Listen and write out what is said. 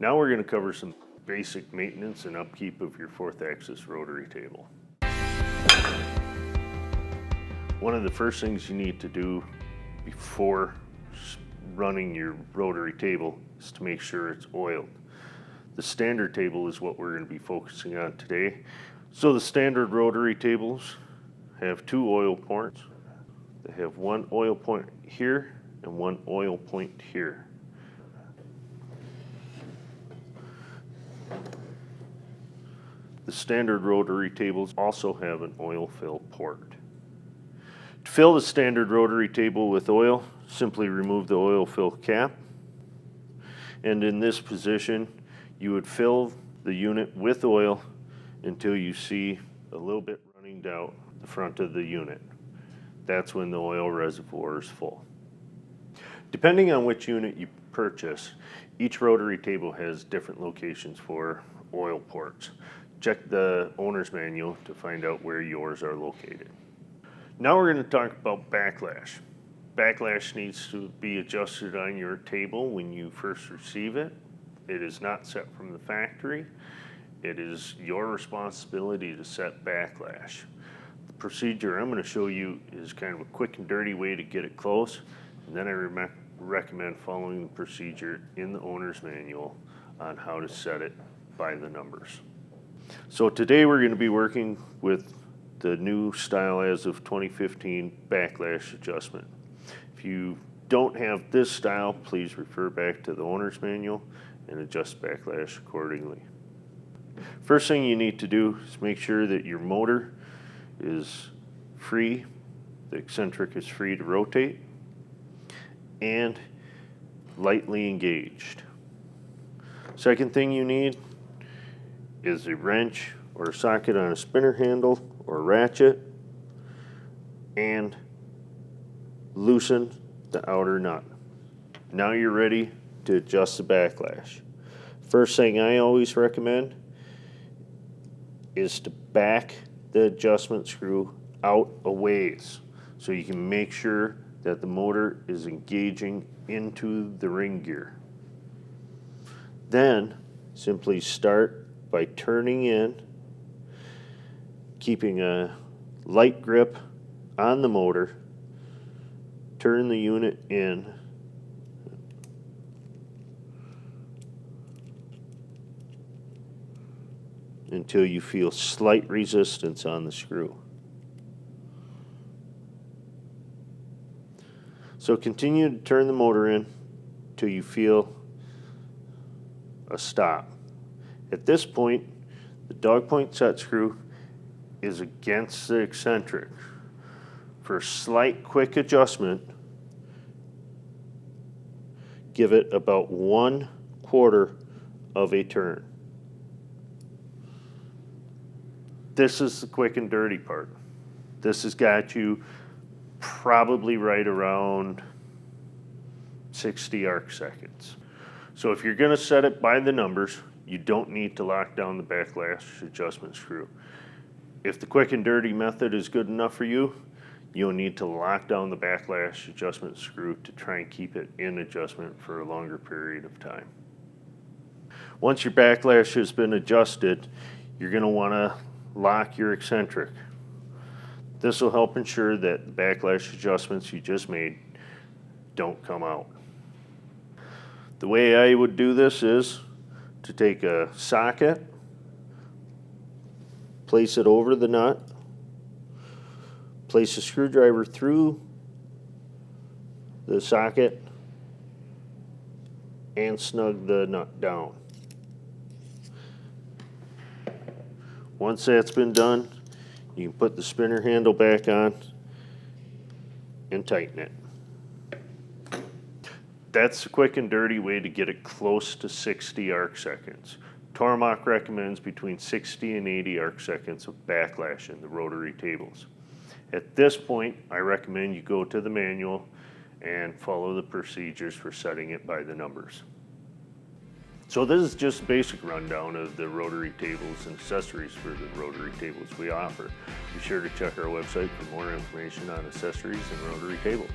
Now we're going to cover some basic maintenance and upkeep of your 4th axis rotary table. One of the first things you need to do before running your rotary table is to make sure it's oiled. The standard table is what we're going to be focusing on today. So the standard rotary tables have 2 oil points. They have 1 oil point here and 1 oil point here. The standard rotary tables also have an oil fill port. To fill the standard rotary table with oil, simply remove the oil fill cap. And in this position, you would fill the unit with oil until you see a little bit running down the front of the unit. That's when the oil reservoir is full. Depending on which unit you purchase, each rotary table has different locations for oil ports. Check the owner's manual to find out where yours are located. Now we're going to talk about backlash. Backlash needs to be adjusted on your table when you first receive it. It is not set from the factory. It is your responsibility to set backlash. The procedure I'm going to show you is kind of a quick and dirty way to get it close, and then I recommend following the procedure in the owner's manual on how to set it by the numbers. So today we're going to be working with the new style as of 2015 backlash adjustment. If you don't have this style, please refer back to the owner's manual and adjust backlash accordingly. First thing you need to do is make sure that your motor is free, the eccentric is free to rotate, and lightly engaged. Second thing you need is a wrench or a socket on a spinner handle or ratchet, and loosen the outer nut. Now you're ready to adjust the backlash. First thing I always recommend is to back the adjustment screw out a ways so you can make sure that the motor is engaging into the ring gear. Then simply start by turning in, keeping a light grip on the motor, turn the unit in, until you feel slight resistance on the screw. So continue to turn the motor in till you feel a stop. At this point, the dog point set screw is against the eccentric. For a slight quick adjustment, give it about 1/4 of a turn. This is the quick and dirty part. This has got you probably right around 60 arc seconds. So if you're going to set it by the numbers, you don't need to lock down the backlash adjustment screw. If the quick and dirty method is good enough for you, you'll need to lock down the backlash adjustment screw to try and keep it in adjustment for a longer period of time. Once your backlash has been adjusted, you're going to want to lock your eccentric. This will help ensure that the backlash adjustments you just made don't come out. The way I would do this is to take a socket, place it over the nut, place a screwdriver through the socket, and snug the nut down. Once that's been done, you can put the spinner handle back on and tighten it. That's a quick and dirty way to get it close to 60 arc seconds. Tormach recommends between 60 and 80 arc seconds of backlash in the rotary tables. At this point, I recommend you go to the manual and follow the procedures for setting it by the numbers. So this is just a basic rundown of the rotary tables and accessories for the rotary tables we offer. Be sure to check our website for more information on accessories and rotary tables.